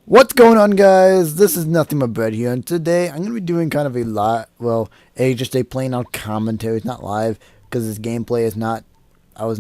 What's going on, guys? This is Nothingbutbread here, and today I'm going to be doing kind of a lot, just a plain out commentary. It's not live, because this gameplay is not, I was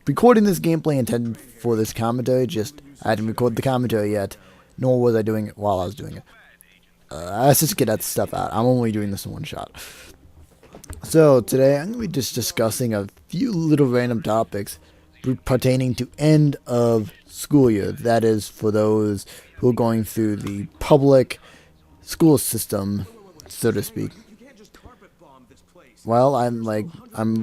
recording this gameplay intended for this commentary, just, I hadn't recorded the commentary yet, nor was I doing it while I was doing it. Let's just get that stuff out. I'm only doing this in one shot. So, today I'm going to be just discussing a few little random topics pertaining to end of school year. That is for those who are going through the public school system, so to speak. Well, I'm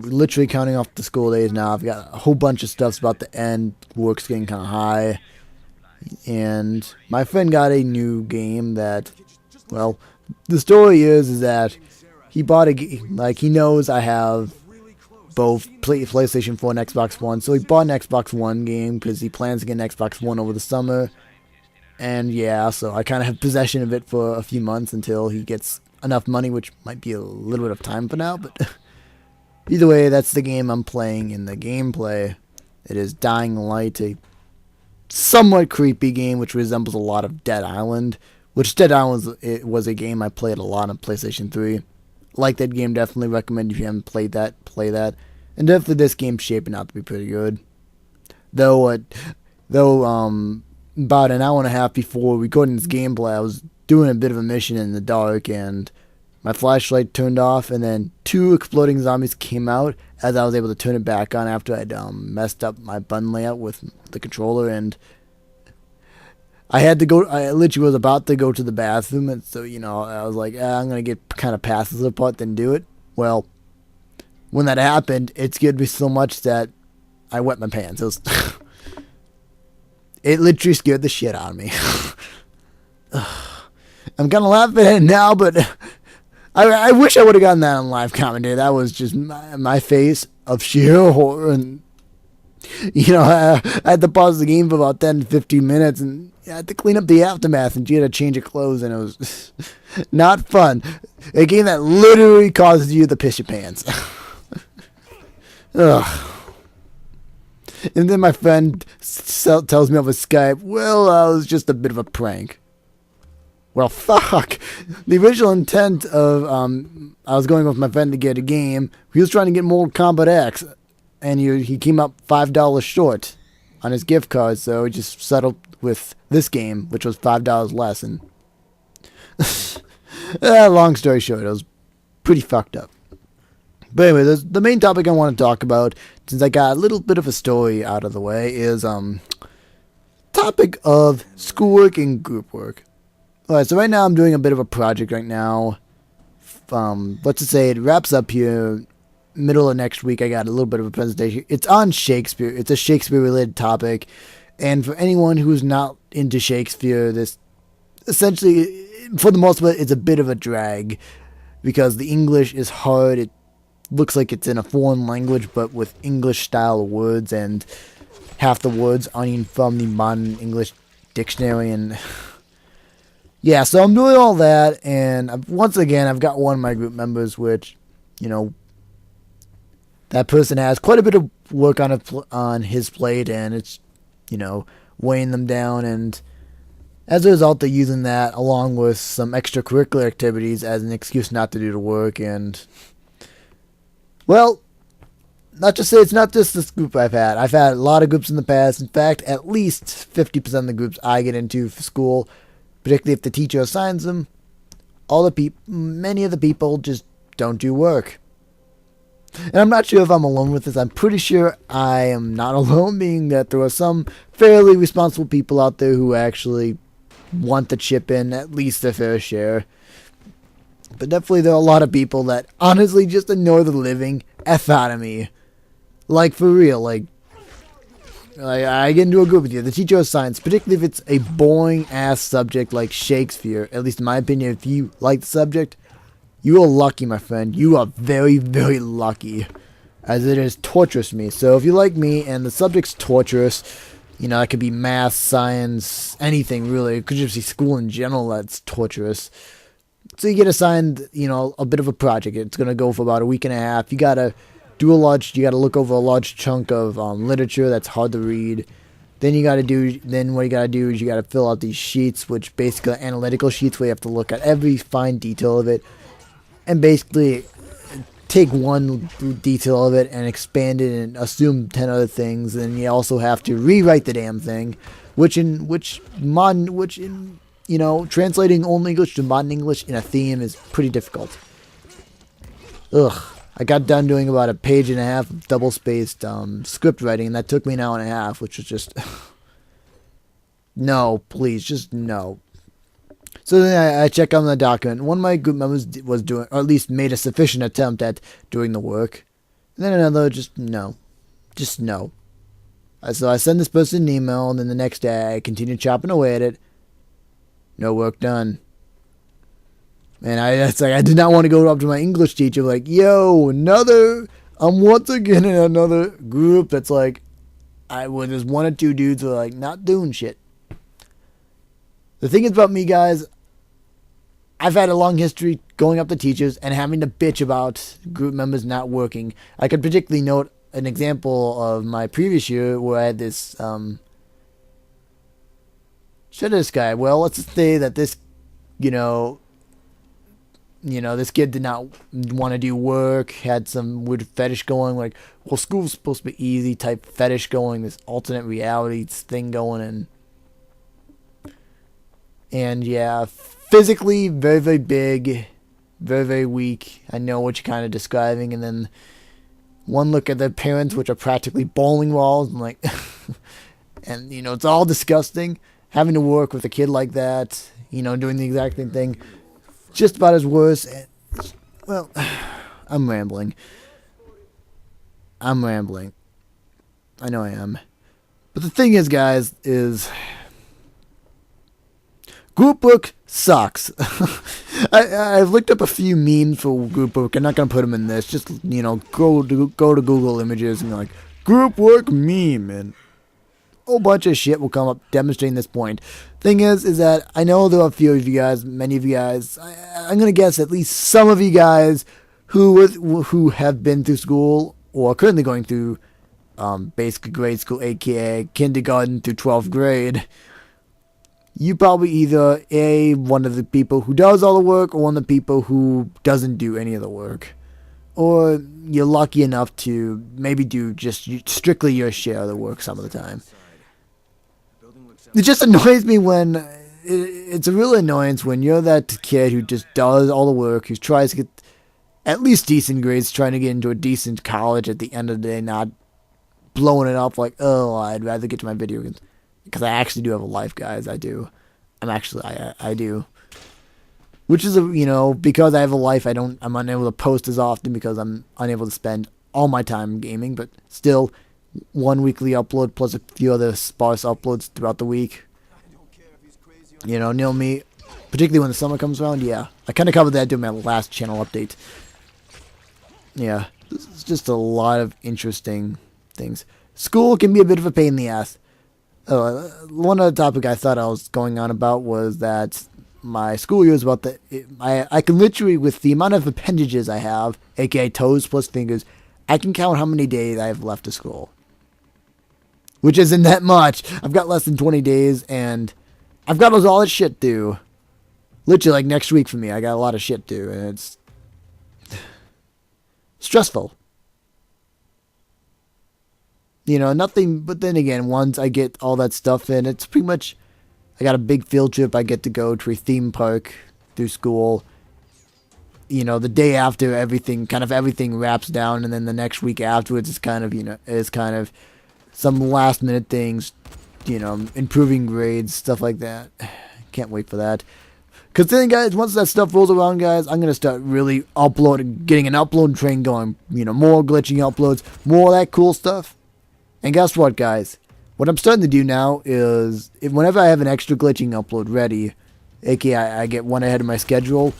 literally counting off the school days now. I've got a whole bunch of stuff's about to end. Work's getting kind of high. And my friend got a new game that, well, the story is that he bought a game, he knows I have both PlayStation 4 and Xbox One, so he bought an Xbox One game because he plans to get an Xbox One over the summer. And yeah, so I kind of have possession of it for a few months until he gets enough money, which might be a little bit of time for now, but either way, that's the game I'm playing in the gameplay. It is Dying Light, a somewhat creepy game which resembles a lot of Dead Island, which Dead Island was a game I played a lot on PlayStation 3. Like that game, definitely recommend if you haven't played that, play that. And definitely this game's shaping out to be pretty good. Though about an hour and a half before recording this gameplay, I was doing a bit of a mission in the dark, and my flashlight turned off, and then two exploding zombies came out as I was able to turn it back on after I'd messed up my button layout with the controller, and I had to go. I literally was about to go to the bathroom, and so I was like, I'm gonna get kind of past this part, then do it. Well, when that happened, it scared me so much that I wet my pants. It literally scared the shit out of me. I'm gonna laugh at it now, but I wish I would have gotten that on live commentary. That was just my face of sheer horror, and I had to pause the game for about 10 to 15 minutes, and I had to clean up the aftermath, and she had to change of clothes, and it was not fun. A game that literally causes you to piss your pants. Ugh. And then my friend tells me over Skype, well, it was just a bit of a prank. Well, fuck. The original intent of, I was going with my friend to get a game. He was trying to get Mortal Kombat X, and he came up $5 short on his gift card, so he just settled with this game, which was $5 less, and long story short, it was pretty fucked up. But anyway, the main topic I want to talk about, since I got a little bit of a story out of the way, is topic of schoolwork and group work. Alright, so right now I'm doing a bit of a project right now. Let's just say it wraps up here middle of next week. I got a little bit of a presentation. It's on Shakespeare. It's a Shakespeare-related topic. And for anyone who's not into Shakespeare, this essentially, for the most part, it's a bit of a drag. Because the English is hard. It looks like it's in a foreign language, but with English-style words. And half the words aren't even from the modern English dictionary. And yeah, so I'm doing all that. And once again, I've got one of my group members, which, that person has quite a bit of work on his plate, and it's, weighing them down, and as a result, they're using that along with some extracurricular activities as an excuse not to do the work. And, well, not to say it's not just this group I've had a lot of groups in the past. In fact, at least 50% of the groups I get into for school, particularly if the teacher assigns them, many of the people just don't do work. And I'm not sure if I'm alone with this. I'm pretty sure I am not alone, being that there are some fairly responsible people out there who actually want to chip in at least their fair share. But definitely there are a lot of people that honestly just annoy the living F out of me. Like, for real. I get into a group with you. The teacher assigns, particularly if it's a boring-ass subject like Shakespeare, at least in my opinion, if you like the subject, you are lucky, my friend. You are very, very lucky, as it is torturous to me. So if you like me and the subject's torturous, it could be math, science, anything really. It could just be school in general that's torturous. So you get assigned, a bit of a project. It's going to go for about a week and a half. You got to look over a large chunk of literature that's hard to read. Then what you gotta do is you gotta fill out these sheets, which basically are analytical sheets where you have to look at every fine detail of it, and basically take one detail of it and expand it and assume 10 other things. And you also have to rewrite the damn thing, which in translating Old English to modern English in a theme is pretty difficult. Ugh. I got done doing about a page and a half of double-spaced script writing, and that took me an hour and a half, which was just... no, please, just no. So then I check on the document. One of my group members was doing, or at least made a sufficient attempt at doing the work. And then another, just no. Just no. So I send this person an email, and then the next day I continue chopping away at it. No work done. And I did not want to go up to my English teacher like, yo, I'm once again in another group that's like, where there's one or two dudes who are like not doing shit. The thing is about me, guys, I've had a long history going up to teachers and having to bitch about group members not working. I could particularly note an example of my previous year where I had this, this guy. Well, let's just say that this, this kid did not want to do work, had some weird fetish going, like, well, school's supposed to be easy type fetish going, this alternate reality thing going, and yeah, physically very, very big, very, very weak. I know what you're kind of describing, and then one look at their parents, which are practically bowling balls, and like, and it's all disgusting, having to work with a kid like that, doing the exact same thing. Just about as worse. Well, I'm rambling. I know I am. But the thing is, guys, group work sucks. I've looked up a few memes for group work. I'm not going to put them in this. Just, go to Google Images and like, group work meme, and a whole bunch of shit will come up demonstrating this point. Thing is that I know there are a few of you guys, many of you guys, I'm going to guess at least some of you guys who have been through school or are currently going through basic grade school, aka kindergarten through 12th grade. You probably either one of the people who does all the work or one of the people who doesn't do any of the work. Or you're lucky enough to maybe do just strictly your share of the work some of the time. It just annoys me when, it's a real annoyance when you're that kid who just does all the work, who tries to get at least decent grades, trying to get into a decent college at the end of the day, not blowing it up like, oh, I'd rather get to my video games. Because I actually do have a life, guys, I do. I do. Which is, because I have a life, I'm unable to post as often because I'm unable to spend all my time gaming, but still, one weekly upload plus a few other sparse uploads throughout the week. Know me, particularly when the summer comes around, yeah. I kind of covered that during my last channel update. Yeah, it's just a lot of interesting things. School can be a bit of a pain in the ass. One other topic I thought I was going on about was that my school year is about I can literally, with the amount of appendages I have, aka toes plus fingers, I can count how many days I have left of school. Which isn't that much. I've got less than 20 days, and I've got all this shit due. Literally, like, next week for me, I got a lot of shit due, and it's stressful. Nothing, but then again, once I get all that stuff in, it's pretty much, I got a big field trip. I get to go to a theme park through school. The day after everything wraps down, and then the next week afterwards is kind of some last minute things, improving grades, stuff like that. Can't wait for that. Because then, guys, once that stuff rolls around, guys, I'm going to start really getting an upload train going. More glitching uploads, more of that cool stuff. And guess what, guys? What I'm starting to do now is, whenever I have an extra glitching upload ready, aka I get one ahead of my schedule,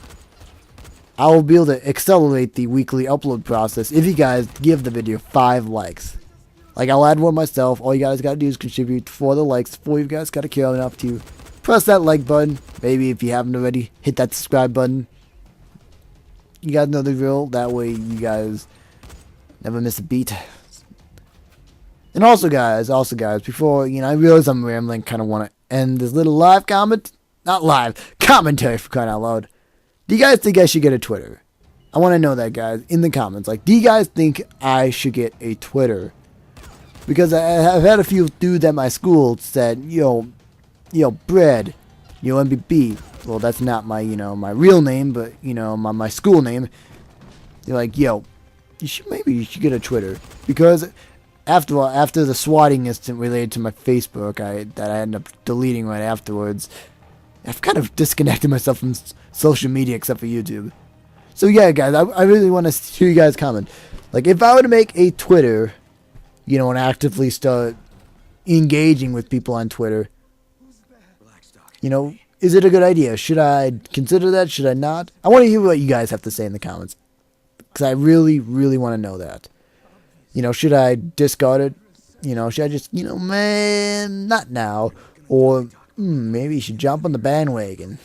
I will be able to accelerate the weekly upload process if you guys give the video 5 likes. Like, I'll add one myself. All you guys got to do is contribute 4 the likes. 4 you guys got to care enough to press that like button. Maybe if you haven't already, hit that subscribe button. You guys know the drill. That way you guys never miss a beat. And also guys, before, I realize I'm rambling, kind of want to end this little live commentary for crying out loud. Do you guys think I should get a Twitter? I want to know that, guys, in the comments. Like, do you guys think I should get a Twitter? Because I've had a few dudes at my school said, Bread, MBB. Well, that's not my, my real name, but, my school name. They're like, you should get a Twitter. Because after the swatting incident related to my Facebook, that I ended up deleting right afterwards, I've kind of disconnected myself from social media except for YouTube. So yeah, guys, I really want to hear you guys comment. Like, if I were to make a Twitter, and actively start engaging with people on Twitter, is it a good idea? Should I consider that? Should I not? I want to hear what you guys have to say in the comments, because I really, really want to know that. Should I discard it? Should I just, man, not now, or maybe you should jump on the bandwagon.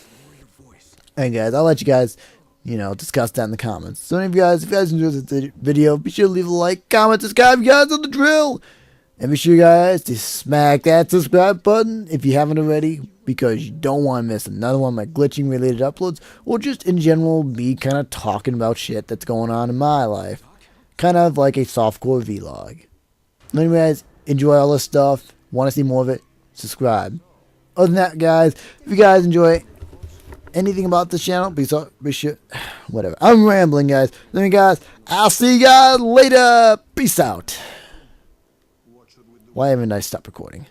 Alright, guys, I'll let you guys, discuss that in the comments. So if you guys enjoyed this video, be sure to leave a like, comment, subscribe, you guys on the drill. And be sure, guys, to smack that subscribe button if you haven't already, because you don't want to miss another one of my glitching related uploads, or just in general me kind of talking about shit that's going on in my life. Kind of like a softcore vlog. Anyway, guys, enjoy all this stuff. Want to see more of it? Subscribe. Other than that, guys, if you guys enjoy anything about this channel, be sure, whatever. I'm rambling, guys. Anyway, guys, I'll see you guys later. Peace out. Why haven't I stopped recording?